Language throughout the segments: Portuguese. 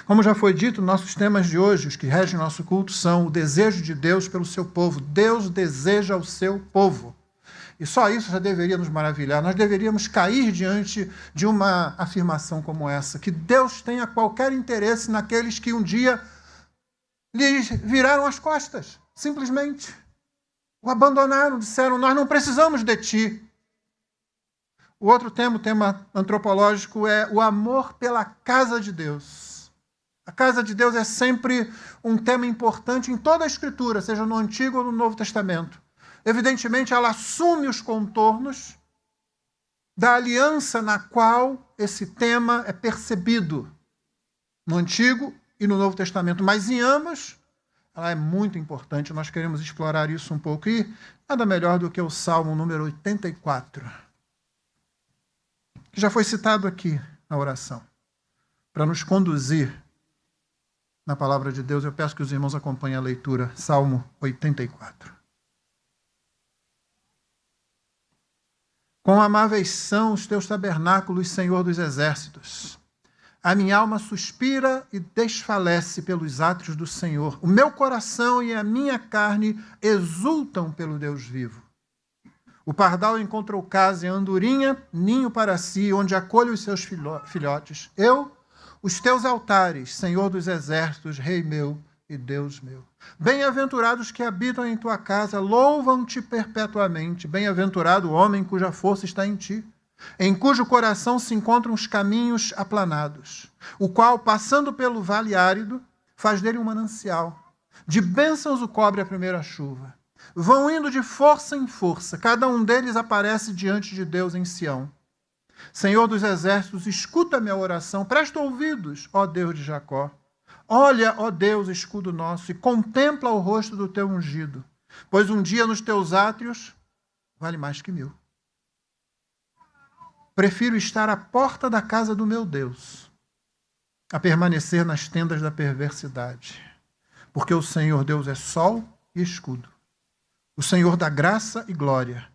Como já foi dito, nossos temas de hoje, os que regem nosso culto, são o desejo de Deus pelo seu povo. Deus deseja o seu povo. E só isso já deveria nos maravilhar. Nós deveríamos cair diante de uma afirmação como essa, que Deus tenha qualquer interesse naqueles que um dia lhes viraram as costas, simplesmente. O abandonaram, disseram, nós não precisamos de ti. O outro tema, o tema antropológico, é o amor pela casa de Deus. A casa de Deus é sempre um tema importante em toda a Escritura, seja no Antigo ou no Novo Testamento. Evidentemente, ela assume os contornos da aliança na qual esse tema é percebido no Antigo e no Novo Testamento. Mas em ambas, ela é muito importante. Nós queremos explorar isso um pouco. E nada melhor do que o Salmo número 84, que já foi citado aqui na oração, para nos conduzir na palavra de Deus. Eu peço que os irmãos acompanhem a leitura. Salmo 84. Quão amáveis são os teus tabernáculos, Senhor dos exércitos. A minha alma suspira e desfalece pelos átrios do Senhor. O meu coração e a minha carne exultam pelo Deus vivo. O pardal encontrou casa em andorinha, ninho para si, onde acolhe os seus filhotes. Eu, os teus altares, Senhor dos exércitos, Rei meu e Deus meu. Bem-aventurados que habitam em tua casa, louvam-te perpetuamente. Bem-aventurado o homem cuja força está em ti, em cujo coração se encontram os caminhos aplanados, o qual, passando pelo vale árido, faz dele um manancial. De bênçãos o cobre a primeira chuva. Vão indo de força em força, cada um deles aparece diante de Deus em Sião. Senhor dos exércitos, escuta minha oração, presta ouvidos, ó Deus de Jacó. Olha, ó Deus, escudo nosso, e contempla o rosto do teu ungido, pois um dia nos teus átrios vale mais que 1000. Prefiro estar à porta da casa do meu Deus, a permanecer nas tendas da perversidade, porque o Senhor Deus é sol e escudo, o Senhor dá graça e glória.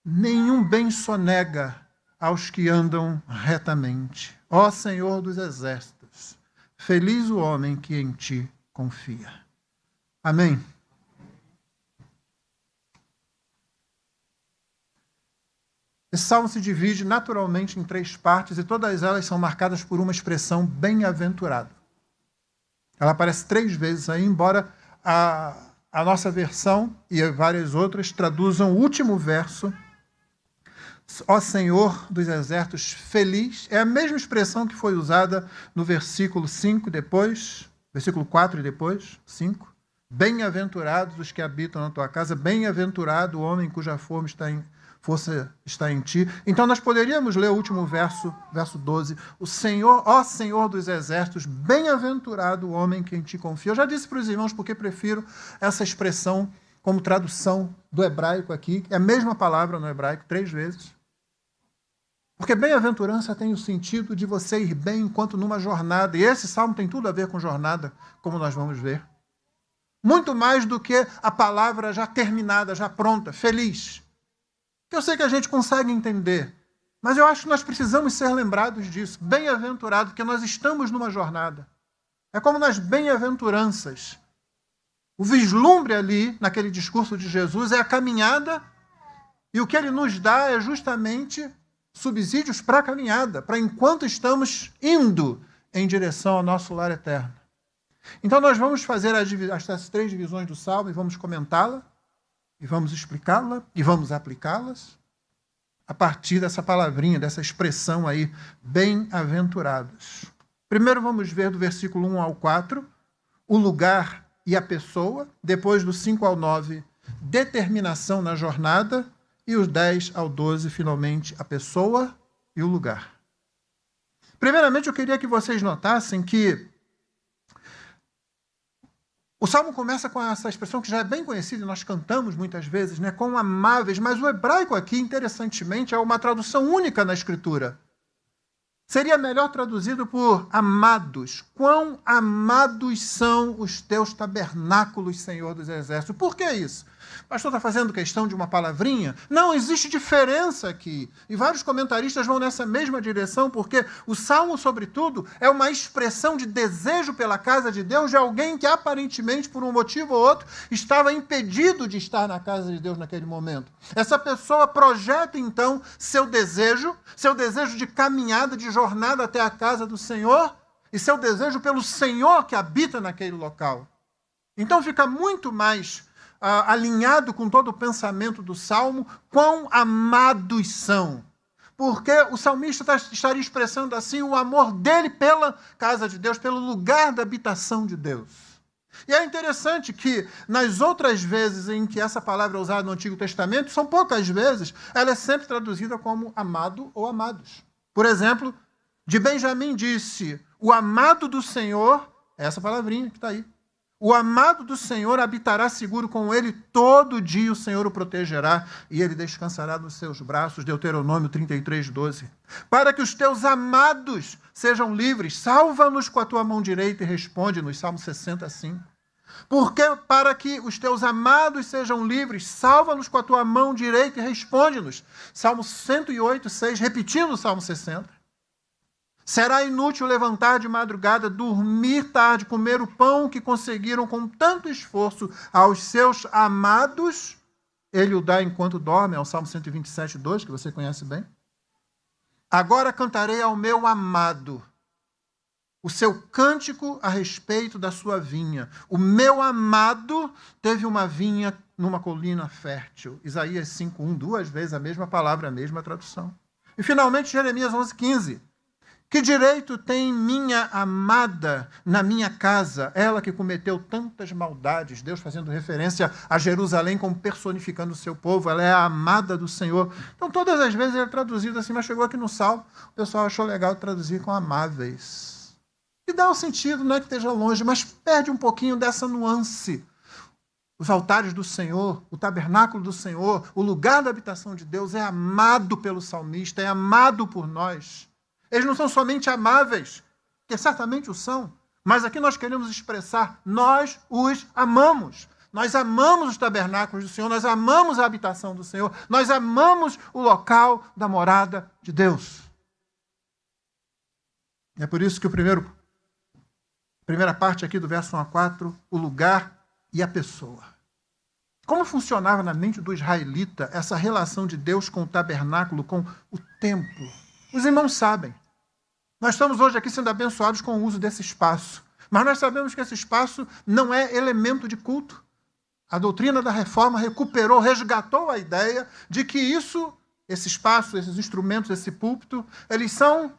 Nenhum bem sonega aos que andam retamente. Ó Senhor dos exércitos, feliz o homem que em ti confia. Amém. Esse salmo se divide naturalmente em 3 partes e todas elas são marcadas por uma expressão bem-aventurado. Ela aparece 3 vezes aí, embora a nossa versão e várias outras traduzam o último verso, ó Senhor dos exércitos, feliz. É a mesma expressão que foi usada no versículo 5 depois, versículo 4 e depois, 5. Bem-aventurados os que habitam na tua casa, bem-aventurado o homem cuja força está em ti. Então nós poderíamos ler o último verso, verso 12. O Senhor, ó Senhor dos exércitos, bem-aventurado o homem que em ti confia. Eu já disse para os irmãos porque prefiro essa expressão como tradução do hebraico aqui. É a mesma palavra no hebraico, 3 vezes. Porque bem-aventurança tem o sentido de você ir bem enquanto numa jornada. E esse salmo tem tudo a ver com jornada, como nós vamos ver. Muito mais do que a palavra já terminada, já pronta, feliz. Eu sei que a gente consegue entender, mas eu acho que nós precisamos ser lembrados disso. Bem-aventurado, porque nós estamos numa jornada. É como nas bem-aventuranças. O vislumbre ali, naquele discurso de Jesus, é a caminhada, e o que ele nos dá é justamente subsídios para a caminhada, para enquanto estamos indo em direção ao nosso lar eterno. Então nós vamos fazer essas 3 divisões do Salmo e vamos comentá-la, e vamos explicá-la, e vamos aplicá-las a partir dessa palavrinha, dessa expressão aí, bem-aventurados. Primeiro vamos ver do versículo 1 ao 4, o lugar e a pessoa, depois do 5 ao 9, determinação na jornada, e os 10 ao 12, finalmente, a pessoa e o lugar. Primeiramente, eu queria que vocês notassem que o Salmo começa com essa expressão que já é bem conhecida, nós cantamos muitas vezes, né? Com amáveis, mas o hebraico aqui, interessantemente, é uma tradução única na Escritura. Seria melhor traduzido por amados. Quão amados são os teus tabernáculos, Senhor dos exércitos. Por que isso? O pastor está fazendo questão de uma palavrinha? Não, existe diferença aqui. E vários comentaristas vão nessa mesma direção, porque o Salmo, sobretudo, é uma expressão de desejo pela casa de Deus de alguém que aparentemente, por um motivo ou outro, estava impedido de estar na casa de Deus naquele momento. Essa pessoa projeta, então, seu desejo de caminhada, de jornada até a casa do Senhor, e seu desejo pelo Senhor que habita naquele local. Então fica muito mais alinhado com todo o pensamento do Salmo, quão amados são. Porque o salmista estaria expressando assim o amor dele pela casa de Deus, pelo lugar da habitação de Deus. E é interessante que nas outras vezes em que essa palavra é usada no Antigo Testamento, são poucas vezes, ela é sempre traduzida como amado ou amados. Por exemplo, de Benjamim disse: o amado do Senhor, essa palavrinha que está aí, o amado do Senhor habitará seguro com ele, todo dia o Senhor o protegerá e ele descansará nos seus braços, Deuteronômio 33:12. Para que os teus amados sejam livres, salva-nos com a tua mão direita e responde-nos, Salmo 60:5. Porque para que os teus amados sejam livres, salva-nos com a tua mão direita e responde-nos, Salmo 108:6, repetindo o Salmo 60. Será inútil levantar de madrugada, dormir tarde, comer o pão que conseguiram com tanto esforço aos seus amados. Ele o dá enquanto dorme, é o Salmo 127:2, que você conhece bem. Agora cantarei ao meu amado o seu cântico a respeito da sua vinha. O meu amado teve uma vinha numa colina fértil. Isaías 5:1, duas vezes a mesma palavra, a mesma tradução. E finalmente Jeremias 11:15. Que direito tem minha amada na minha casa, ela que cometeu tantas maldades, Deus fazendo referência a Jerusalém como personificando o seu povo, ela é a amada do Senhor. Então todas as vezes ele é traduzido assim, mas chegou aqui no Salmo, o pessoal achou legal traduzir com amáveis. E dá um sentido, não é que esteja longe, mas perde um pouquinho dessa nuance. Os altares do Senhor, o tabernáculo do Senhor, o lugar da habitação de Deus é amado pelo salmista, é amado por nós. Eles não são somente amáveis, que certamente o são, mas aqui nós queremos expressar, nós os amamos. Nós amamos os tabernáculos do Senhor, nós amamos a habitação do Senhor, nós amamos o local da morada de Deus. É por isso que a primeira parte aqui do verso 1-4, o lugar e a pessoa. Como funcionava na mente do israelita essa relação de Deus com o tabernáculo, com o templo? Os irmãos sabem. Nós estamos hoje aqui sendo abençoados com o uso desse espaço. Mas nós sabemos que esse espaço não é elemento de culto. A doutrina da reforma recuperou, resgatou a ideia de que esse espaço, esses instrumentos, esse púlpito, eles são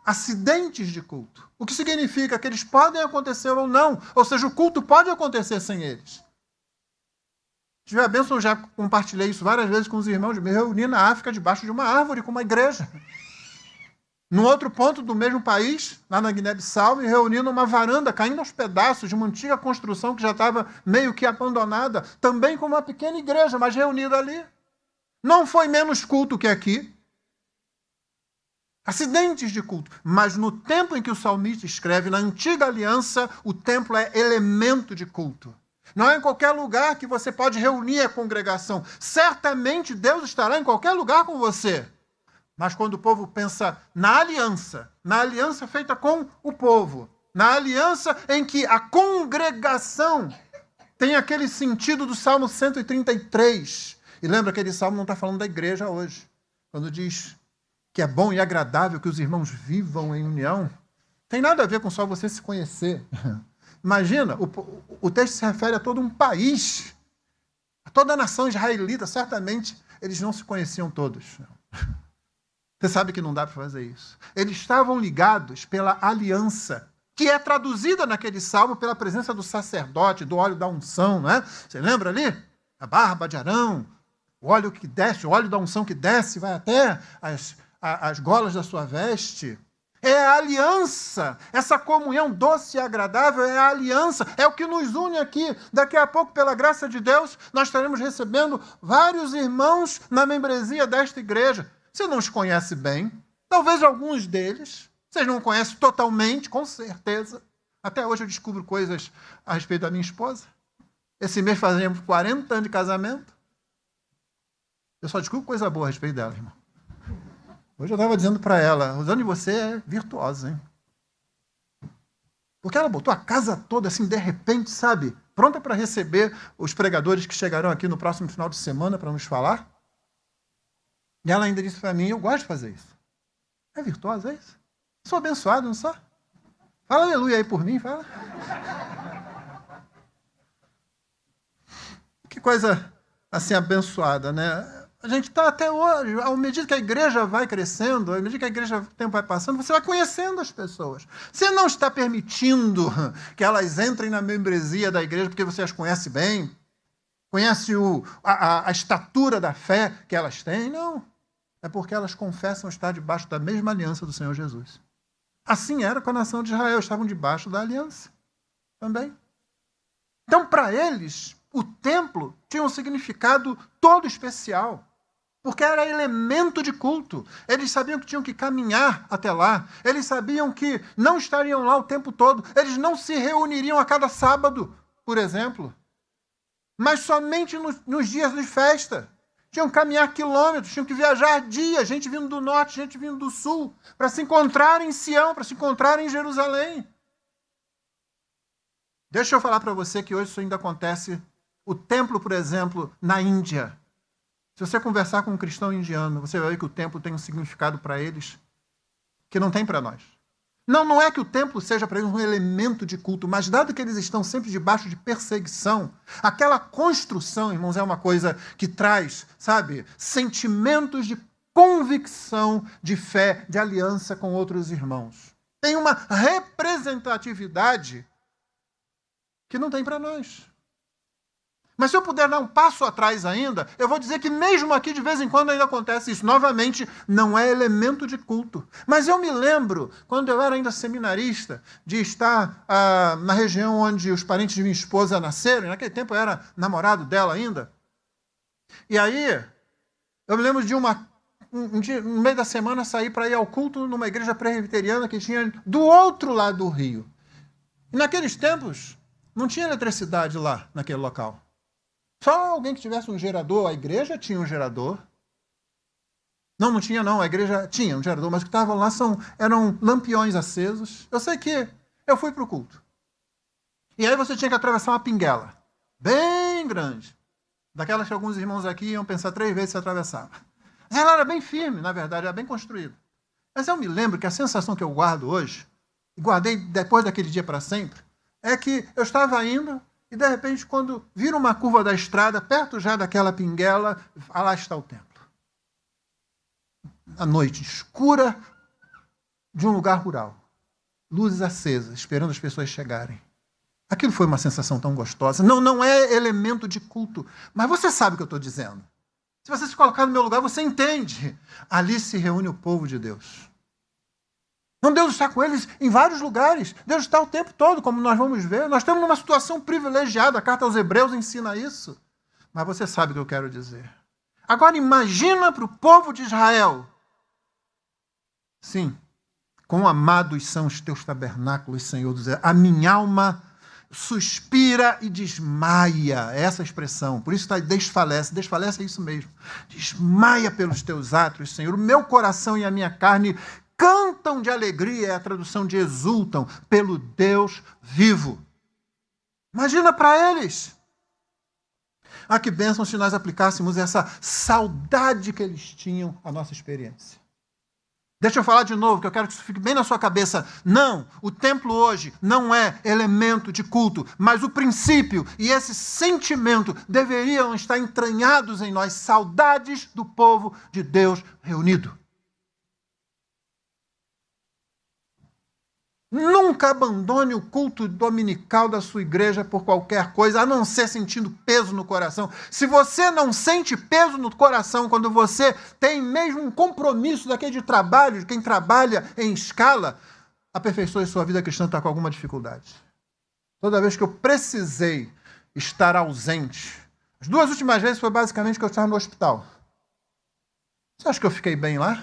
acidentes de culto. O que significa que eles podem acontecer ou não. Ou seja, o culto pode acontecer sem eles. Se tiver a bênção, já compartilhei isso várias vezes com os irmãos, me reuni na África debaixo de uma árvore com uma igreja. Num outro ponto do mesmo país, lá na Guiné-Bissau, me reuni numa varanda caindo aos pedaços de uma antiga construção que já estava meio que abandonada, também com uma pequena igreja, mas reunida ali. Não foi menos culto que aqui. Acidentes de culto. Mas no tempo em que o salmista escreve, na antiga aliança, o templo é elemento de culto. Não é em qualquer lugar que você pode reunir a congregação. Certamente Deus estará em qualquer lugar com você. Mas quando o povo pensa na aliança feita com o povo, na aliança em que a congregação tem aquele sentido do Salmo 133. E lembra que aquele salmo não está falando da igreja hoje. Quando diz que é bom e agradável que os irmãos vivam em união, tem nada a ver com só você se conhecer. Imagina, o texto se refere a todo um país, a toda a nação israelita. Certamente eles não se conheciam todos. Você sabe que não dá para fazer isso. Eles estavam ligados pela aliança, que é traduzida naquele salmo pela presença do sacerdote, do óleo da unção, não é? Você lembra ali? A barba de Arão, o óleo que desce, o óleo da unção que desce, vai até as golas da sua veste. É a aliança, essa comunhão doce e agradável é a aliança, é o que nos une aqui. Daqui a pouco, pela graça de Deus, nós estaremos recebendo vários irmãos na membresia desta igreja. Você não os conhece bem, talvez alguns deles, vocês não conhecem totalmente, com certeza. Até hoje eu descubro coisas a respeito da minha esposa. Esse mês fazemos 40 anos de casamento. Eu só descubro coisa boa a respeito dela, irmão. Hoje eu estava dizendo para ela, os anos de você é virtuosa, hein? Porque ela botou a casa toda assim, de repente, sabe? Pronta para receber os pregadores que chegarão aqui no próximo final de semana para nos falar. E ela ainda disse para mim, eu gosto de fazer isso. É virtuosa, é isso? Sou abençoado, não sou? Fala aleluia aí por mim, fala. Que coisa assim abençoada, né? A gente está até hoje, à medida que a igreja vai crescendo, à medida que o tempo vai passando, você vai conhecendo as pessoas. Você não está permitindo que elas entrem na membresia da igreja porque você as conhece bem, conhece a estatura da fé que elas têm, não. É porque elas confessam estar debaixo da mesma aliança do Senhor Jesus. Assim era com a nação de Israel, estavam debaixo da aliança também. Então, para eles, o templo tinha um significado todo especial, porque era elemento de culto. Eles sabiam que tinham que caminhar até lá, eles sabiam que não estariam lá o tempo todo, eles não se reuniriam a cada sábado, por exemplo, mas somente nos dias de festa. Tinham que caminhar quilômetros, tinham que viajar dias, gente vindo do norte, gente vindo do sul, para se encontrar em Sião, para se encontrar em Jerusalém. Deixa eu falar para você que hoje isso ainda acontece. O templo, por exemplo, na Índia. Se você conversar com um cristão indiano, você vai ver que o templo tem um significado para eles que não tem para nós. Não é que o templo seja para eles um elemento de culto, mas dado que eles estão sempre debaixo de perseguição, aquela construção, irmãos, é uma coisa que traz, sabe, sentimentos de convicção, de fé, de aliança com outros irmãos. Tem uma representatividade que não tem para nós. Mas se eu puder dar um passo atrás ainda, eu vou dizer que mesmo aqui de vez em quando ainda acontece isso. Novamente, não é elemento de culto. Mas eu me lembro, quando eu era ainda seminarista, de estar na região onde os parentes de minha esposa nasceram, e naquele tempo eu era namorado dela ainda. E aí, eu me lembro de um dia, no meio da semana, sair para ir ao culto numa igreja presbiteriana que tinha do outro lado do rio. E naqueles tempos, não tinha eletricidade lá, naquele local. Só alguém que tivesse um gerador, a igreja tinha um gerador. Não tinha não, a igreja tinha um gerador, mas o que estavam lá eram lampiões acesos. Eu sei que eu fui para o culto. E aí você tinha que atravessar uma pinguela, bem grande. Daquelas que alguns irmãos aqui iam pensar 3 vezes se atravessava. Mas ela era bem firme, na verdade, era bem construída. Mas eu me lembro que a sensação que eu guardo hoje, e guardei depois daquele dia para sempre, é que eu estava indo, e de repente, quando vira uma curva da estrada, perto já daquela pinguela, lá está o templo. A noite escura de um lugar rural. Luzes acesas, esperando as pessoas chegarem. Aquilo foi uma sensação tão gostosa. Não é elemento de culto, mas você sabe o que eu estou dizendo. Se você se colocar no meu lugar, você entende. Ali se reúne o povo de Deus. Então Deus está com eles em vários lugares. Deus está o tempo todo, como nós vamos ver. Nós estamos numa situação privilegiada. A carta aos Hebreus ensina isso. Mas você sabe o que eu quero dizer. Agora imagina para o povo de Israel. Sim, quão amados são os teus tabernáculos, Senhor dos Exércitos. A minha alma suspira e desmaia. É essa expressão. Por isso está desfalece. Desfalece é isso mesmo. Desmaia pelos teus atos, Senhor. O meu coração e a minha carne cantam de alegria, é a tradução de exultam, pelo Deus vivo. Imagina para eles. Ah, que bênção se nós aplicássemos essa saudade que eles tinham à nossa experiência. Deixa eu falar de novo, que eu quero que isso fique bem na sua cabeça. Não, o templo hoje não é elemento de culto, mas o princípio e esse sentimento deveriam estar entranhados em nós, saudades do povo de Deus reunido. Nunca abandone o culto dominical da sua igreja por qualquer coisa, a não ser sentindo peso no coração. Se você não sente peso no coração quando você tem mesmo um compromisso daquele de trabalho, de quem trabalha em escala, aperfeiçoe sua vida cristã, está com alguma dificuldade. Toda vez que eu precisei estar ausente, as 2 últimas vezes foi basicamente que eu estava no hospital. Você acha que eu fiquei bem lá?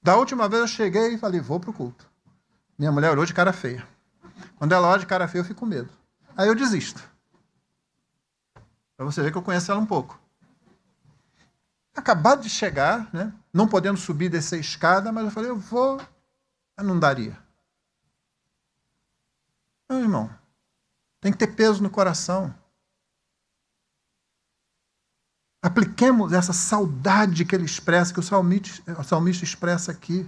Da última vez eu cheguei e falei, vou para o culto. Minha mulher olhou de cara feia. Quando ela olha de cara feia, eu fico com medo. Aí eu desisto. Para você ver que eu conheço ela um pouco. Acabado de chegar, né? Não podendo subir, descer a escada, mas eu falei, eu vou. Mas não daria. Não, irmão. Tem que ter peso no coração. Apliquemos essa saudade que ele expressa, que o salmista expressa aqui.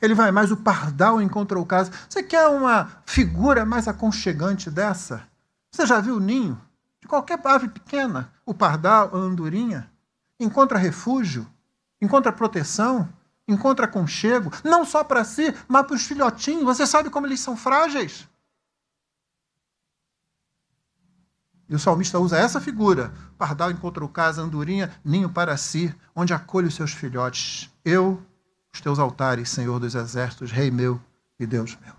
Ele vai mais, o pardal encontrou casa. Você quer uma figura mais aconchegante dessa? Você já viu o ninho? De qualquer ave pequena, o pardal, a andorinha, encontra refúgio, encontra proteção, encontra aconchego, não só para si, mas para os filhotinhos. Você sabe como eles são frágeis? E o salmista usa essa figura. Pardal encontrou casa, andorinha, ninho para si, onde acolhe os seus filhotes. Eu, os teus altares, Senhor dos exércitos, Rei meu e Deus meu.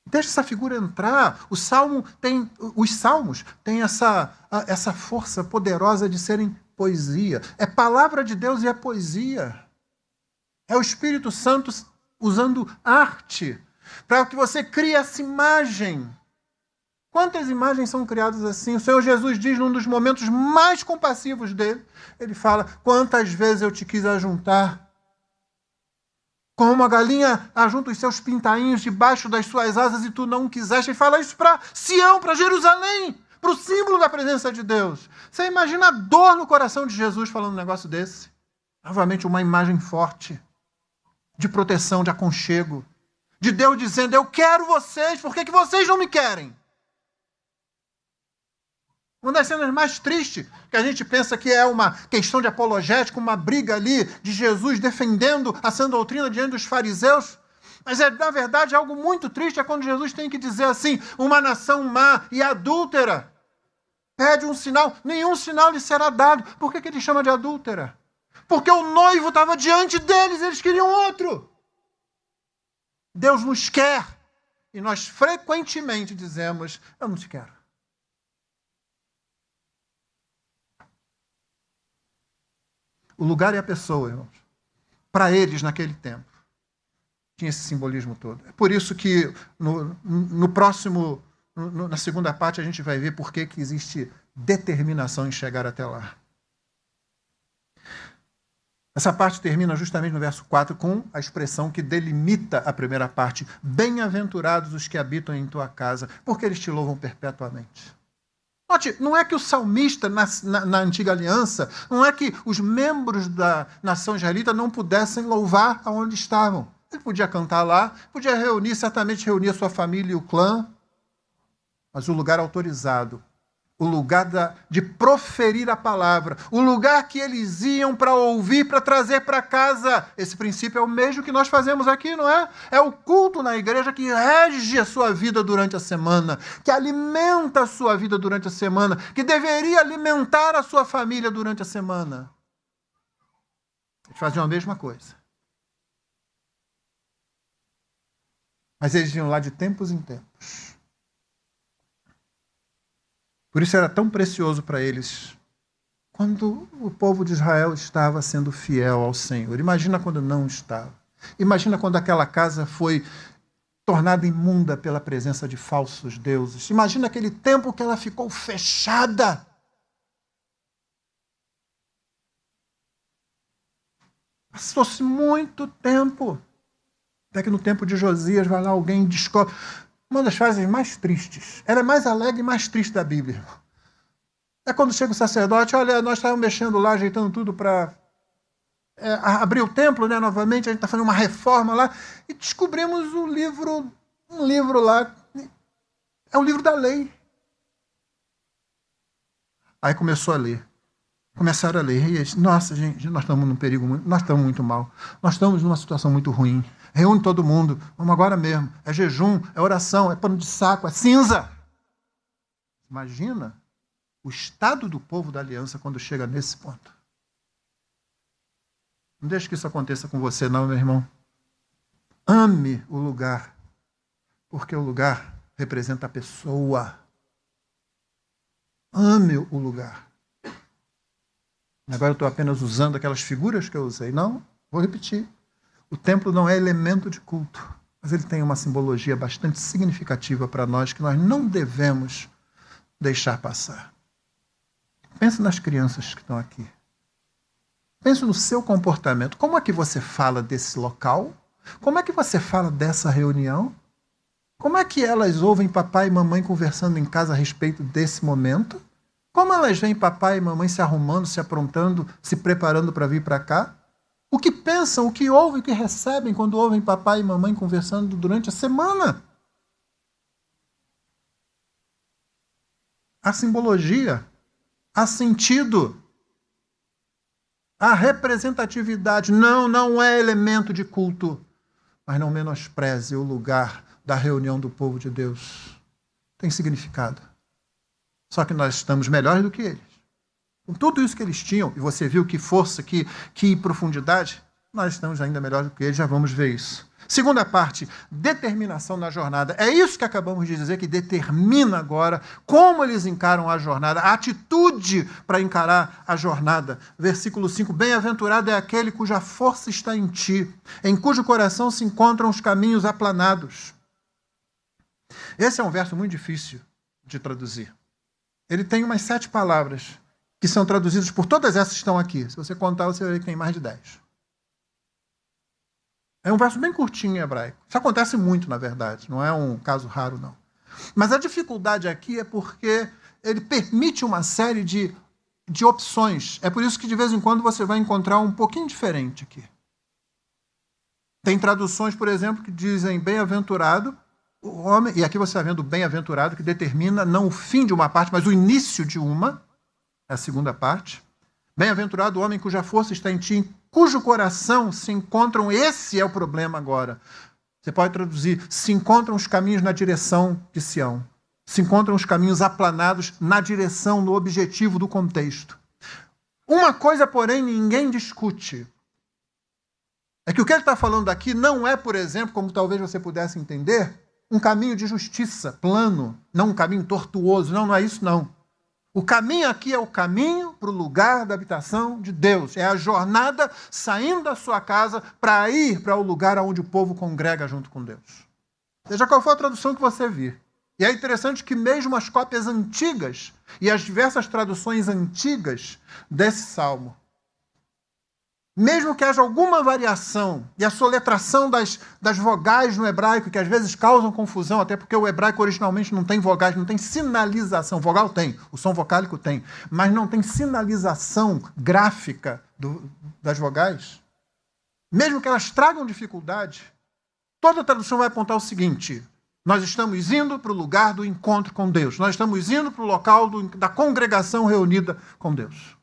Deixa essa figura entrar. Os salmos têm essa força poderosa de serem poesia. É palavra de Deus e é poesia. É o Espírito Santo usando arte para que você crie essa imagem. Quantas imagens são criadas assim? O Senhor Jesus diz, num dos momentos mais compassivos dele, ele fala, quantas vezes eu te quis ajuntar, como uma galinha ajunta os seus pintainhos debaixo das suas asas e tu não quiseste. Ele fala isso para Sião, para Jerusalém, para o símbolo da presença de Deus. Você imagina a dor no coração de Jesus falando um negócio desse? Novamente uma imagem forte, de proteção, de aconchego, de Deus dizendo, eu quero vocês, por que vocês não me querem? Uma das cenas mais tristes, que a gente pensa que é uma questão de apologética, uma briga ali de Jesus defendendo a sã doutrina diante dos fariseus. Mas, na verdade, algo muito triste é quando Jesus tem que dizer assim, uma nação má e adúltera pede um sinal, nenhum sinal lhe será dado. Por que ele chama de adúltera? Porque o noivo estava diante deles, eles queriam outro. Deus nos quer. E nós frequentemente dizemos, eu não te quero. O lugar e a pessoa, irmãos, para eles naquele tempo, tinha esse simbolismo todo. É por isso que na segunda parte, a gente vai ver por que existe determinação em chegar até lá. Essa parte termina justamente no verso 4 com a expressão que delimita a primeira parte. Bem-aventurados os que habitam em tua casa, porque eles te louvam perpetuamente. Note, não é que o salmista, na antiga aliança, não é que os membros da nação israelita não pudessem louvar aonde estavam. Ele podia cantar lá, podia certamente reunir a sua família e o clã, mas o lugar autorizado, o lugar de proferir a palavra, o lugar que eles iam para ouvir, para trazer para casa. Esse princípio é o mesmo que nós fazemos aqui, não é? É o culto na igreja que rege a sua vida durante a semana, que alimenta a sua vida durante a semana, que deveria alimentar a sua família durante a semana. Eles faziam a mesma coisa. Mas eles iam lá de tempos em tempos. Por isso era tão precioso para eles quando o povo de Israel estava sendo fiel ao Senhor. Imagina quando não estava. Imagina quando aquela casa foi tornada imunda pela presença de falsos deuses. Imagina aquele tempo que ela ficou fechada. Passou-se muito tempo. Até que no tempo de Josias, vai lá alguém e descobre. Uma das frases mais tristes. Ela é mais alegre e mais triste da Bíblia. É quando chega o sacerdote, olha, nós estávamos mexendo lá, ajeitando tudo para abrir o templo, né, novamente, a gente está fazendo uma reforma lá, e descobrimos um livro lá, é o livro da lei. Aí começou a ler. Começaram a ler. E eles, nossa, gente, nós estamos num perigo, nós estamos muito mal. Nós estamos numa situação muito ruim. Reúne todo mundo. Vamos agora mesmo. É jejum, é oração, é pano de saco, é cinza. Imagina o estado do povo da aliança quando chega nesse ponto. Não deixe que isso aconteça com você, não, meu irmão. Ame o lugar, porque o lugar representa a pessoa. Ame o lugar. Agora eu estou apenas usando aquelas figuras que eu usei. Não, vou repetir. O templo não é elemento de culto, Mas ele tem uma simbologia bastante significativa para nós que nós não devemos deixar passar. Pense nas crianças que estão aqui. Pense no seu comportamento. Como é que você fala desse local? Como é que você fala dessa reunião? Como é que elas ouvem papai e mamãe conversando em casa a respeito desse momento? Como elas veem papai e mamãe se arrumando, se aprontando, se preparando para vir para cá? O que pensam, o que ouvem, o que recebem quando ouvem papai e mamãe conversando durante a semana? Há simbologia, há sentido, há representatividade. Não é elemento de culto, mas não menospreze o lugar da reunião do povo de Deus. Tem significado. Só que nós estamos melhores do que eles. Com tudo isso que eles tinham, e você viu que força, que profundidade, nós estamos ainda melhores do que eles, já vamos ver isso. Segunda parte, determinação na jornada. É isso que acabamos de dizer, que determina agora como eles encaram a jornada, a atitude para encarar a jornada. Versículo 5, bem-aventurado é aquele cuja força está em ti, em cujo coração se encontram os caminhos aplanados. Esse é um verso muito difícil de traduzir. Ele tem umas 7 palavras que são traduzidas por todas essas que estão aqui. Se você contar, você vai ver que tem mais de 10. É um verso bem curtinho em hebraico. Isso acontece muito, na verdade. Não é um caso raro, não. Mas a dificuldade aqui é porque ele permite uma série de opções. É por isso que, de vez em quando, você vai encontrar um pouquinho diferente aqui. Tem traduções, por exemplo, que dizem bem-aventurado o homem, e aqui você está vendo bem-aventurado, que determina não o fim de uma parte, mas o início de uma, é a segunda parte. Bem-aventurado o homem cuja força está em ti, em cujo coração se encontram, esse é o problema agora. Você pode traduzir, se encontram os caminhos na direção de Sião. Se encontram os caminhos aplanados na direção, no objetivo do contexto. Uma coisa, porém, ninguém discute. É que o que ele está falando aqui não é, por exemplo, como talvez você pudesse entender, um caminho de justiça, plano, não um caminho tortuoso. Não é isso, não. O caminho aqui é o caminho para o lugar da habitação de Deus. É a jornada saindo da sua casa para ir para o lugar onde o povo congrega junto com Deus. Seja qual for a tradução que você vir. E é interessante que mesmo as cópias antigas e as diversas traduções antigas desse salmo, mesmo que haja alguma variação e a soletração das vogais no hebraico, que às vezes causam confusão, até porque o hebraico originalmente não tem vogais, não tem sinalização. Vogal tem, o som vocálico tem, mas não tem sinalização gráfica das vogais. Mesmo que elas tragam dificuldade, toda a tradução vai apontar o seguinte: nós estamos indo para o lugar do encontro com Deus. Nós estamos indo para o local da congregação reunida com Deus.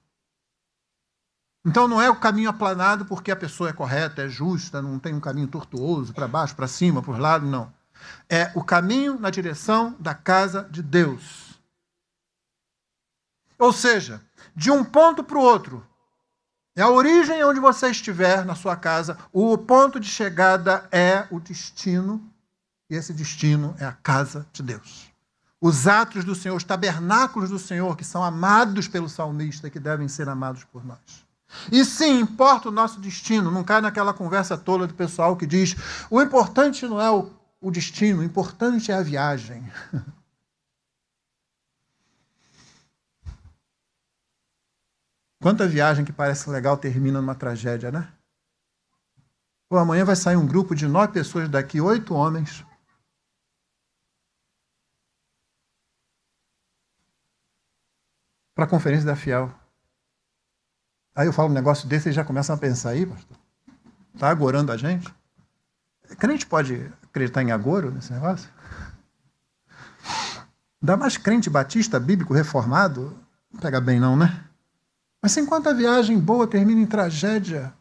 Então não é o caminho aplanado porque a pessoa é correta, é justa, não tem um caminho tortuoso, para baixo, para cima, para os lados, não. É o caminho na direção da casa de Deus. Ou seja, de um ponto para o outro. É a origem onde você estiver na sua casa, o ponto de chegada é o destino, e esse destino é a casa de Deus. Os átrios do Senhor, os tabernáculos do Senhor, que são amados pelo salmista, que devem ser amados por nós. E sim, importa o nosso destino, não cai naquela conversa tola do pessoal que diz o importante não é o destino, o importante é a viagem. Quanta viagem que parece legal termina numa tragédia, né? Pô, amanhã vai sair um grupo de 9 pessoas daqui, 8 homens. Para a conferência da Fiel. Aí eu falo um negócio desse e já começam a pensar aí, pastor. Está agorando a gente? Crente pode acreditar em agoro nesse negócio? Ainda mais crente batista, bíblico, reformado, não pega bem não, né? Mas enquanto a viagem boa termina em tragédia,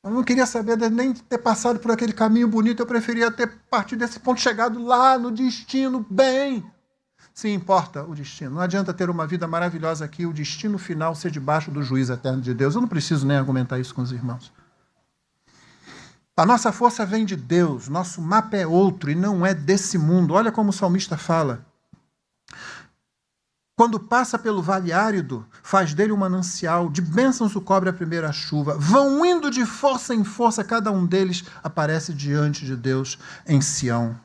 eu não queria saber nem ter passado por aquele caminho bonito, eu preferia ter partido desse ponto, chegado lá no destino bem. Sim, importa o destino. Não adianta ter uma vida maravilhosa aqui, o destino final ser debaixo do juízo eterno de Deus. Eu não preciso nem argumentar isso com os irmãos. A nossa força vem de Deus, nosso mapa é outro e não é desse mundo. Olha como o salmista fala. Quando passa pelo vale árido, faz dele um manancial, de bênçãos o cobre a primeira chuva. Vão indo de força em força, cada um deles aparece diante de Deus em Sião.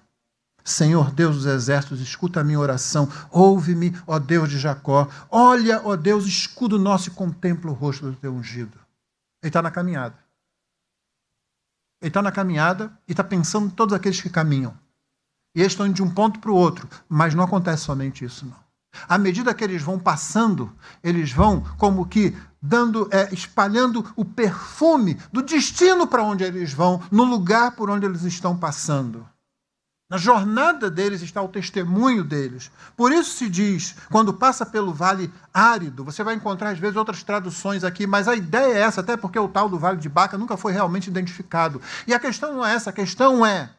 Senhor Deus dos exércitos, escuta a minha oração. Ouve-me, ó Deus de Jacó. Olha, ó Deus, escudo nosso e contempla o rosto do teu ungido. Ele está na caminhada. Ele está na caminhada e está pensando em todos aqueles que caminham. E eles estão indo de um ponto para o outro, mas não acontece somente isso, não. À medida que eles vão passando, eles vão como que espalhando o perfume do destino para onde eles vão, no lugar por onde eles estão passando. Na jornada deles está o testemunho deles. Por isso se diz, quando passa pelo vale árido, você vai encontrar às vezes outras traduções aqui, mas a ideia é essa, até porque o tal do Vale de Baca nunca foi realmente identificado. E a questão não é essa, a questão é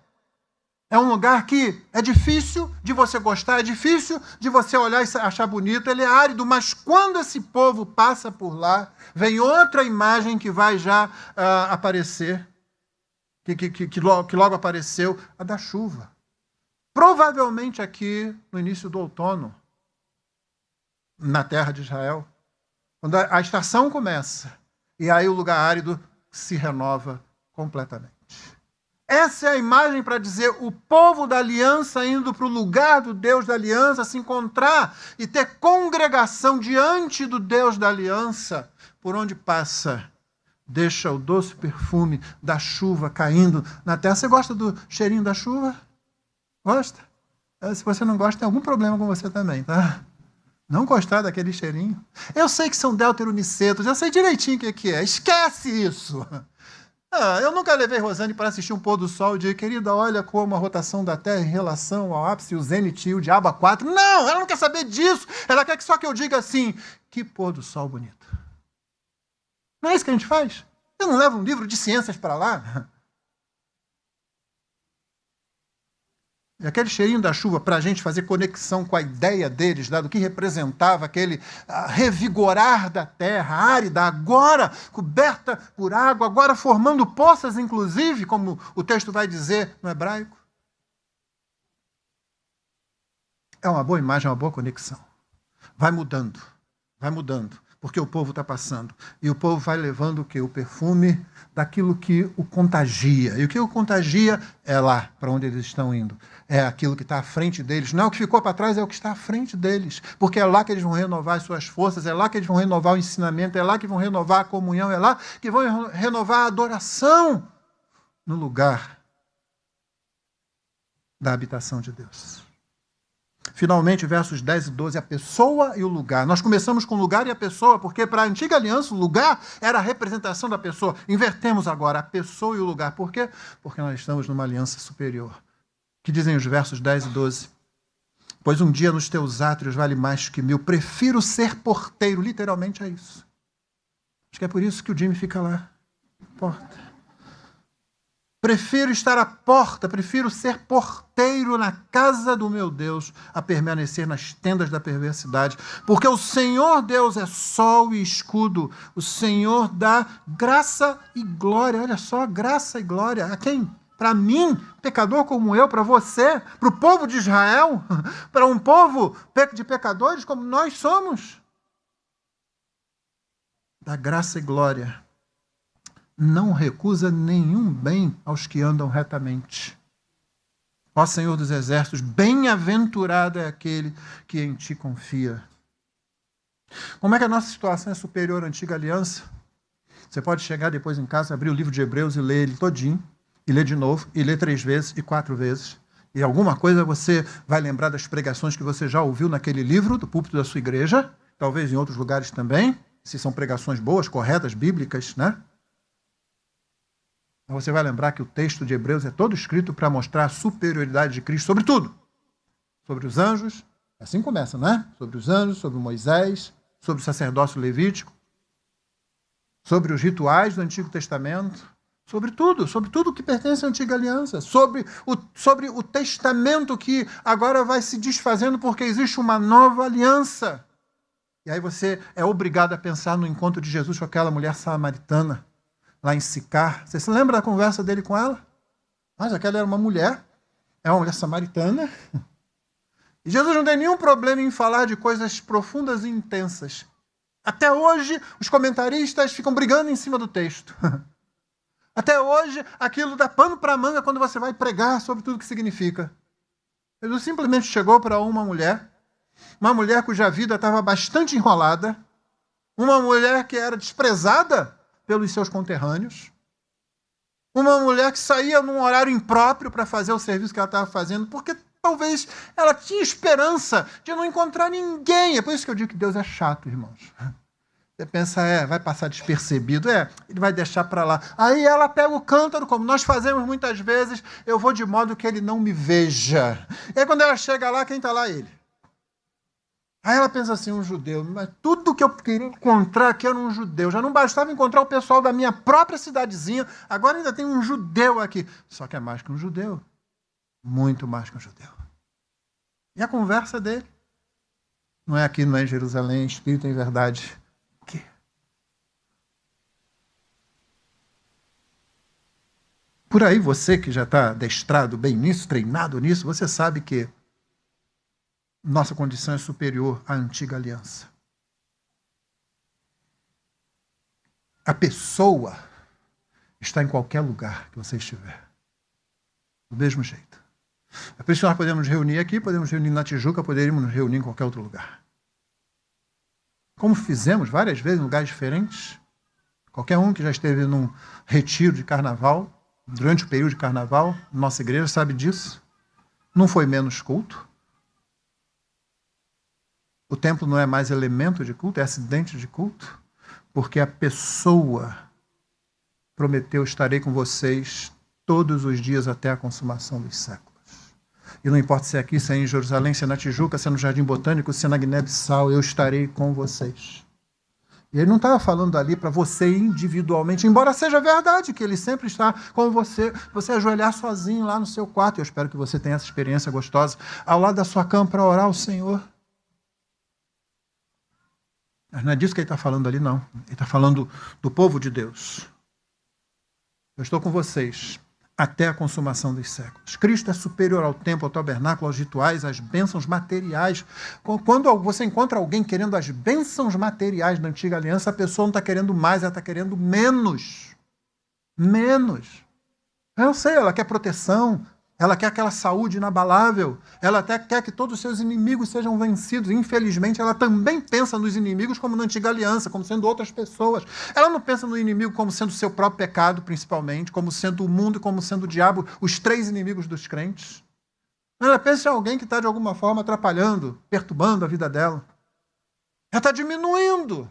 um lugar que é difícil de você gostar, é difícil de você olhar e achar bonito, ele é árido, mas quando esse povo passa por lá, vem outra imagem que vai já aparecer, que logo apareceu, a da chuva. Provavelmente aqui no início do outono, na terra de Israel, quando a estação começa, e aí o lugar árido se renova completamente. Essa é a imagem para dizer o povo da aliança indo para o lugar do Deus da aliança, se encontrar e ter congregação diante do Deus da aliança, por onde passa, deixa o doce perfume da chuva caindo na terra. Você gosta do cheirinho da chuva? Gosta? Se você não gosta, tem algum problema com você também, tá? Não gostar daquele cheirinho. Eu sei que são deuteronicetos, eu sei direitinho o que é. Esquece isso! Eu nunca levei Rosane para assistir um pôr do sol e dizer, querida, olha como a rotação da Terra em relação ao ápice, o zênite e o diabo 4. Não, ela não quer saber disso. Ela quer que só que eu diga assim, que pôr do sol bonito. Não é isso que a gente faz? Eu não levo um livro de ciências para lá? E aquele cheirinho da chuva para a gente fazer conexão com a ideia deles, lá, do que representava aquele revigorar da terra árida, agora coberta por água, agora formando poças, inclusive, como o texto vai dizer no hebraico. É uma boa imagem, é uma boa conexão. Vai mudando, porque o povo está passando. E o povo vai levando o quê? O perfume daquilo que o contagia. E o que o contagia é lá, para onde eles estão indo. É aquilo que está à frente deles. Não é o que ficou para trás, é o que está à frente deles. Porque é lá que eles vão renovar as suas forças, é lá que eles vão renovar o ensinamento, é lá que vão renovar a comunhão, é lá que vão renovar a adoração no lugar da habitação de Deus. Finalmente, versos 10 e 12, a pessoa e o lugar. Nós começamos com o lugar e a pessoa, porque para a antiga aliança o lugar era a representação da pessoa. Invertemos agora a pessoa e o lugar. Por quê? Porque nós estamos numa aliança superior. Que dizem os versos 10 e 12? Pois um dia nos teus átrios vale mais que 1000. Prefiro ser porteiro. Literalmente é isso. Acho que é por isso que o Jimmy fica lá. Porta. Prefiro estar à porta, prefiro ser porteiro na casa do meu Deus, a permanecer nas tendas da perversidade. Porque o Senhor Deus é sol e escudo. O Senhor dá graça e glória. Olha só, graça e glória. A quem? Para mim, pecador como eu, para você, para o povo de Israel, para um povo de pecadores como nós somos. Dá graça e glória. Não recusa nenhum bem aos que andam retamente. Ó Senhor dos exércitos, bem-aventurado é aquele que em ti confia. Como é que a nossa situação é superior à antiga aliança? Você pode chegar depois em casa, abrir o livro de Hebreus e ler ele todinho, e ler de novo, e ler 3 vezes e 4 vezes. E alguma coisa você vai lembrar das pregações que você já ouviu naquele livro, do púlpito da sua igreja, talvez em outros lugares também, se são pregações boas, corretas, bíblicas, né? Você vai lembrar que o texto de Hebreus é todo escrito para mostrar a superioridade de Cristo sobre tudo. Sobre os anjos, assim começa, não é? Sobre os anjos, sobre Moisés, sobre o sacerdócio levítico, sobre os rituais do Antigo Testamento, sobre tudo que pertence à Antiga Aliança, sobre o testamento que agora vai se desfazendo porque existe uma nova aliança. E aí você é obrigado a pensar no encontro de Jesus com aquela mulher samaritana, lá em Sicar. Você se lembra da conversa dele com ela? Mas aquela era uma mulher, é uma mulher samaritana, E Jesus não tem nenhum problema em falar de coisas profundas e intensas. Até hoje, os comentaristas ficam brigando em cima do texto. Até hoje, aquilo dá pano para manga quando você vai pregar sobre tudo o que significa. Jesus simplesmente chegou para uma mulher cuja vida estava bastante enrolada, uma mulher que era desprezada pelos seus conterrâneos, uma mulher que saía num horário impróprio para fazer o serviço que ela estava fazendo, porque talvez ela tinha esperança de não encontrar ninguém. É por isso que eu digo que Deus é chato, irmãos. Você pensa, vai passar despercebido. Ele vai deixar para lá. Aí ela pega o cântaro, como nós fazemos muitas vezes, eu vou de modo que ele não me veja. E aí quando ela chega lá, quem está lá? Ele. Aí ela pensa assim, um judeu, mas tudo que eu queria encontrar aqui era um judeu. Já não bastava encontrar o pessoal da minha própria cidadezinha, agora ainda tem um judeu aqui. Só que é mais que um judeu. Muito mais que um judeu. E a conversa dele? Não é aqui, não é em Jerusalém, espírito em verdade. Aqui. Por aí, você que já está adestrado bem nisso, treinado nisso, você sabe que nossa condição é superior à antiga aliança. A pessoa está em qualquer lugar que você estiver. Do mesmo jeito. É por isso que nós podemos nos reunir aqui, podemos nos reunir na Tijuca, poderíamos nos reunir em qualquer outro lugar. Como fizemos várias vezes em lugares diferentes. Qualquer um que já esteve num retiro de carnaval, durante o período de carnaval, nossa igreja sabe disso. Não foi menos culto. O templo não é mais elemento de culto, é acidente de culto, porque a pessoa prometeu, estarei com vocês todos os dias até a consumação dos séculos. E não importa se é aqui, se é em Jerusalém, se é na Tijuca, se é no Jardim Botânico, se é na Guiné-Bissau, eu estarei com vocês. E ele não estava falando ali para você individualmente, embora seja verdade que ele sempre está com você, você ajoelhar sozinho lá no seu quarto. Eu espero que você tenha essa experiência gostosa, ao lado da sua cama para orar ao Senhor. Mas não é disso que ele está falando ali, não. Ele está falando do povo de Deus. Eu estou com vocês até a consumação dos séculos. Cristo é superior ao templo, ao tabernáculo, aos rituais, às bênçãos materiais. Quando você encontra alguém querendo as bênçãos materiais da antiga aliança, a pessoa não está querendo mais, ela está querendo menos. Menos. Eu sei, ela quer proteção, ela quer aquela saúde inabalável, ela até quer que todos os seus inimigos sejam vencidos. Infelizmente, ela também pensa nos inimigos como na antiga aliança, como sendo outras pessoas. Ela não pensa no inimigo como sendo o seu próprio pecado, principalmente, como sendo o mundo e como sendo o diabo, os três inimigos dos crentes. Ela pensa em alguém que está, de alguma forma, atrapalhando, perturbando a vida dela. Ela está diminuindo.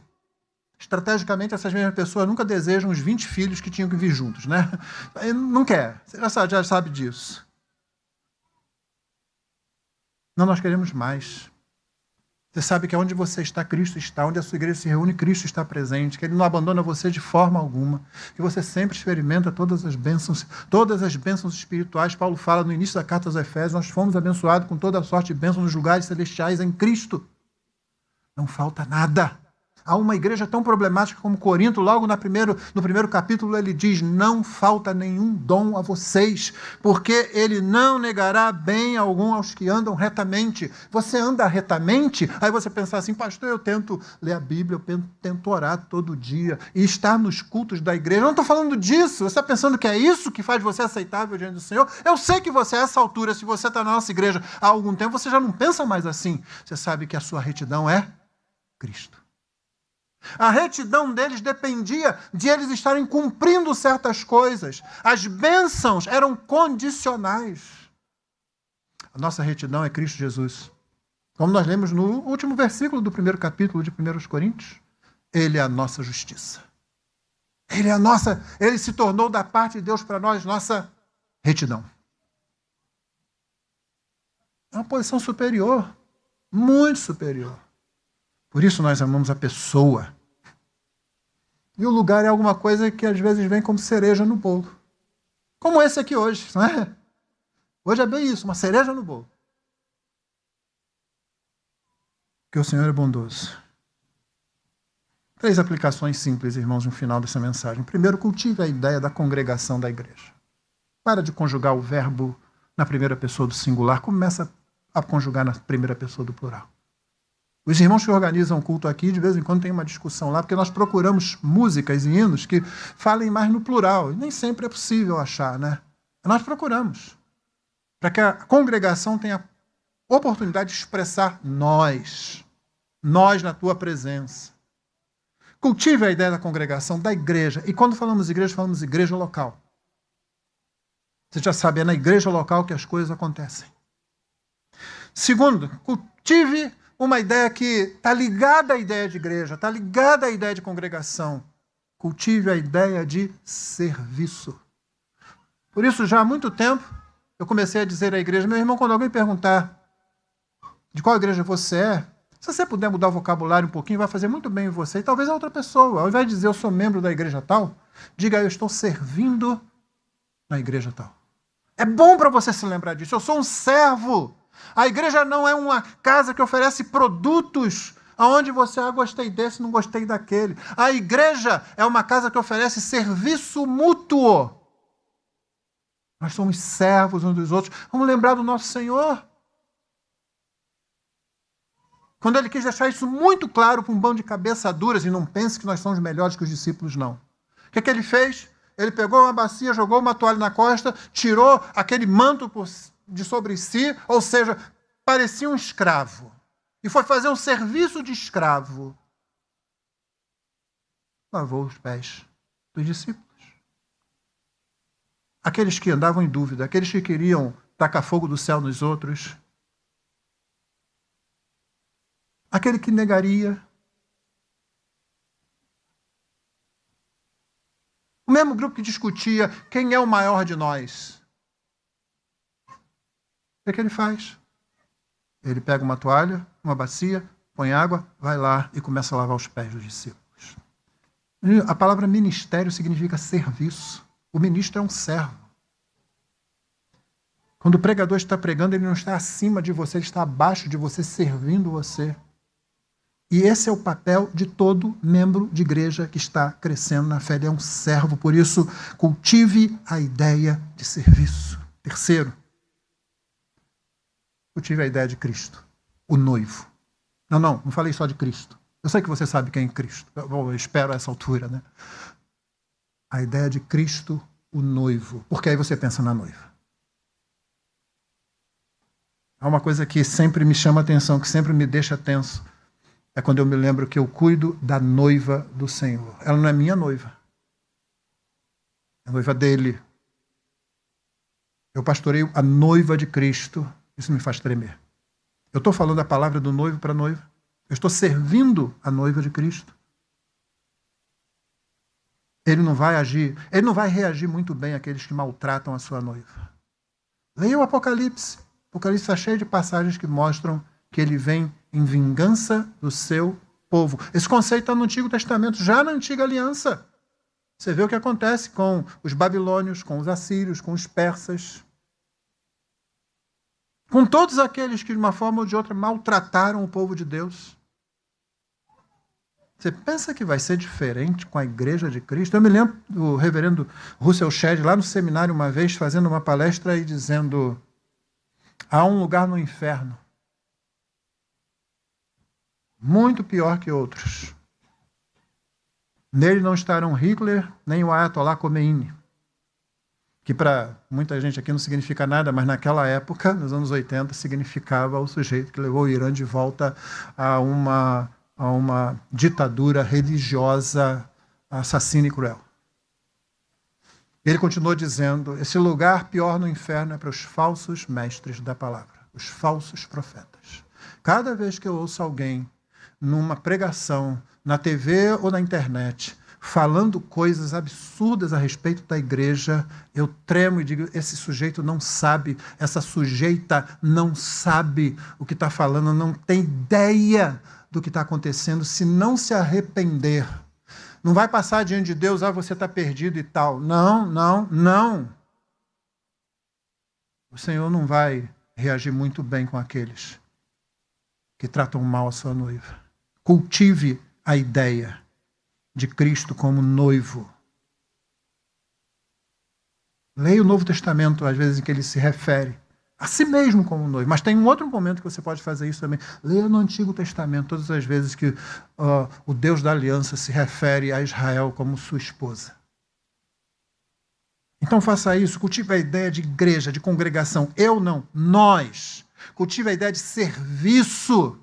Estrategicamente, essas mesmas pessoas nunca desejam os 20 filhos que tinham que vir juntos, né? Não quer. Você já sabe disso. Não, nós queremos mais. Você sabe que onde você está, Cristo está. Onde a sua igreja se reúne, Cristo está presente. Que Ele não abandona você de forma alguma. Que você sempre experimenta todas as bênçãos espirituais. Paulo fala no início da carta aos Efésios, nós fomos abençoados com toda a sorte de bênçãos nos lugares celestiais em Cristo. Não falta nada. Há uma igreja tão problemática como Corinto, logo no primeiro capítulo ele diz, não falta nenhum dom a vocês, porque ele não negará bem algum aos que andam retamente. Você anda retamente? Aí você pensa assim, pastor, eu tento ler a Bíblia, eu tento orar todo dia e estar nos cultos da igreja. Eu não estou falando disso. Você está pensando que é isso que faz você aceitável diante do Senhor? Eu sei que você, a essa altura, se você está na nossa igreja há algum tempo, você já não pensa mais assim. Você sabe que a sua retidão é Cristo. A retidão deles dependia de eles estarem cumprindo certas coisas. As bênçãos eram condicionais. A nossa retidão é Cristo Jesus. Como nós lemos no último versículo do primeiro capítulo de 1 Coríntios, Ele é a nossa justiça. Ele se tornou da parte de Deus para nós nossa retidão. É uma posição superior, muito superior. Por isso nós amamos a pessoa. E o lugar é alguma coisa que às vezes vem como cereja no bolo. Como esse aqui hoje, não é? Hoje é bem isso, uma cereja no bolo. Porque o Senhor é bondoso. 3 aplicações simples, irmãos, no final dessa mensagem. Primeiro, cultive a ideia da congregação da igreja. Para de conjugar o verbo na primeira pessoa do singular. Começa a conjugar na primeira pessoa do plural. Os irmãos que organizam o culto aqui, de vez em quando tem uma discussão lá, porque nós procuramos músicas e hinos que falem mais no plural. E nem sempre é possível achar, né? Nós procuramos, para que a congregação tenha oportunidade de expressar nós na tua presença. Cultive a ideia da congregação, da igreja. E quando falamos igreja local. Você já sabe, é na igreja local que as coisas acontecem. Segundo, cultive uma ideia que está ligada à ideia de igreja, está ligada à ideia de congregação. Cultive a ideia de serviço. Por isso, já há muito tempo, eu comecei a dizer à igreja, meu irmão, quando alguém perguntar de qual igreja você é, se você puder mudar o vocabulário um pouquinho, vai fazer muito bem em você. E talvez a outra pessoa, ao invés de dizer eu sou membro da igreja tal, diga eu estou servindo na igreja tal. É bom para você se lembrar disso. Eu sou um servo. A igreja não é uma casa que oferece produtos aonde você, gostei desse, não gostei daquele. A igreja é uma casa que oferece serviço mútuo. Nós somos servos uns dos outros. Vamos lembrar do nosso Senhor. Quando ele quis deixar isso muito claro para um bando de cabeça duras, e não pense que nós somos melhores que os discípulos, não. O que ele fez? Ele pegou uma bacia, jogou uma toalha na costa, tirou aquele manto de sobre si, ou seja, parecia um escravo. E foi fazer um serviço de escravo. Lavou os pés dos discípulos. Aqueles que andavam em dúvida, aqueles que queriam tacar fogo do céu nos outros, aquele que negaria. O mesmo grupo que discutia quem é o maior de nós. O que ele faz? Ele pega uma toalha, uma bacia, põe água, vai lá e começa a lavar os pés dos discípulos. A palavra ministério significa serviço. O ministro é um servo. Quando o pregador está pregando, ele não está acima de você, ele está abaixo de você, servindo você. E esse é o papel de todo membro de igreja que está crescendo na fé. Ele é um servo, por isso, cultive a ideia de serviço. Terceiro, cultive a ideia de Cristo, o noivo. Não falei só de Cristo. Eu sei que você sabe quem é Cristo. Eu espero a essa altura, né? A ideia de Cristo, o noivo. Porque aí você pensa na noiva. Há uma coisa que sempre me chama a atenção, que sempre me deixa tenso. É quando eu me lembro que eu cuido da noiva do Senhor. Ela não é minha noiva. É a noiva dele. Eu pastoreio a noiva de Cristo. Isso me faz tremer. Eu estou falando a palavra do noivo para a noiva. Eu estou servindo a noiva de Cristo. Ele não vai reagir muito bem àqueles que maltratam a sua noiva. Leia o Apocalipse. O Apocalipse está cheio de passagens que mostram que ele vem em vingança do seu povo. Esse conceito está no Antigo Testamento, já na Antiga Aliança. Você vê o que acontece com os babilônios, com os assírios, com os persas. Com todos aqueles que, de uma forma ou de outra, maltrataram o povo de Deus. Você pensa que vai ser diferente com a Igreja de Cristo? Eu me lembro do reverendo Russell Shedd, lá no seminário, uma vez, fazendo uma palestra e dizendo: há um lugar no inferno muito pior que outros. Nele não estarão Hitler nem o Ayatollah Khomeini, que para muita gente aqui não significa nada, mas naquela época, nos anos 80, significava o sujeito que levou o Irã de volta a uma ditadura religiosa assassina e cruel. Ele continuou dizendo: esse lugar pior no inferno é para os falsos mestres da palavra, os falsos profetas. Cada vez que eu ouço alguém numa pregação, na TV ou na internet, falando coisas absurdas a respeito da igreja, eu tremo e digo: esse sujeito não sabe, essa sujeita não sabe o que está falando, não tem ideia do que está acontecendo. Se não se arrepender, não vai passar diante de Deus: você está perdido e tal. Não. O Senhor não vai reagir muito bem com aqueles que tratam mal a sua noiva. Cultive a ideia de Cristo como noivo. Leia o Novo Testamento, às vezes, em que ele se refere A si mesmo como noivo. Mas tem um outro momento que você pode fazer isso também. Leia no Antigo Testamento todas as vezes que o Deus da aliança se refere a Israel como sua esposa. Então faça isso, cultive a ideia de igreja, de congregação. Eu não, nós. Cultive a ideia de serviço.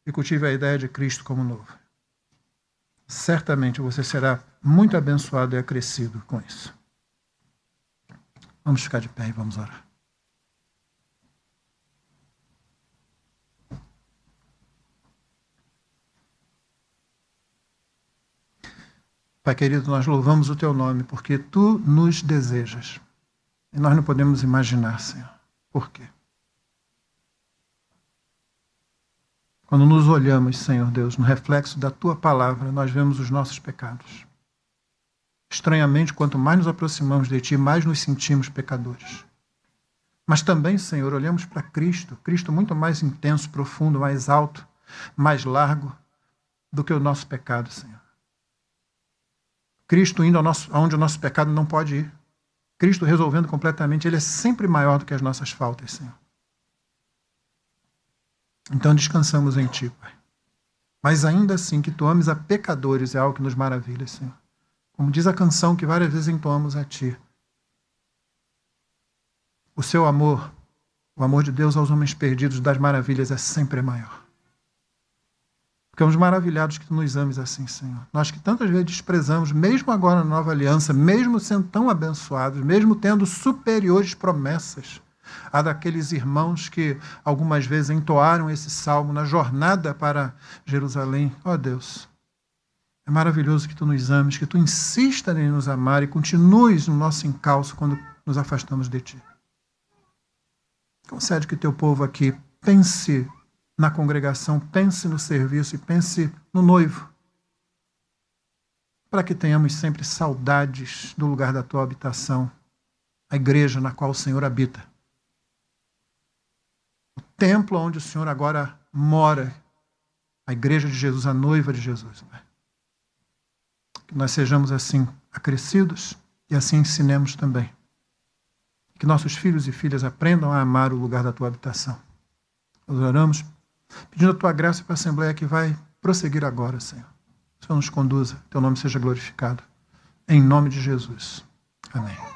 E cultive a ideia de Cristo como noivo. Certamente você será muito abençoado e acrescido com isso. Vamos ficar de pé e vamos orar. Pai querido, nós louvamos o Teu nome porque Tu nos desejas. E nós não podemos imaginar, Senhor, por quê. Quando nos olhamos, Senhor Deus, no reflexo da Tua palavra, nós vemos os nossos pecados. Estranhamente, quanto mais nos aproximamos de Ti, mais nos sentimos pecadores. Mas também, Senhor, olhamos para Cristo, Cristo muito mais intenso, profundo, mais alto, mais largo do que o nosso pecado, Senhor. Cristo indo aonde o nosso pecado não pode ir. Cristo resolvendo completamente, Ele é sempre maior do que as nossas faltas, Senhor. Então descansamos em Ti, Pai. Mas ainda assim, que Tu ames a pecadores é algo que nos maravilha, Senhor. Como diz a canção que várias vezes entoamos a Ti. O Seu amor, o amor de Deus aos homens perdidos das maravilhas é sempre maior. Ficamos maravilhados que Tu nos ames assim, Senhor. Nós que tantas vezes desprezamos, mesmo agora na nova aliança, mesmo sendo tão abençoados, mesmo tendo superiores promessas a daqueles irmãos que algumas vezes entoaram esse salmo na jornada para Jerusalém. Ó Deus, é maravilhoso que Tu nos ames, que Tu insista em nos amar e continues no nosso encalço quando nos afastamos de Ti. Concede que Teu povo aqui pense na congregação, pense no serviço e pense no noivo, para que tenhamos sempre saudades do lugar da Tua habitação, a igreja na qual o Senhor habita. O templo onde o Senhor agora mora, a igreja de Jesus, a noiva de Jesus. Que nós sejamos assim acrescidos e assim ensinemos também. Que nossos filhos e filhas aprendam a amar o lugar da Tua habitação. Nós oramos pedindo a Tua graça para a Assembleia que vai prosseguir agora, Senhor. O Senhor nos conduza, Teu nome seja glorificado. Em nome de Jesus. Amém.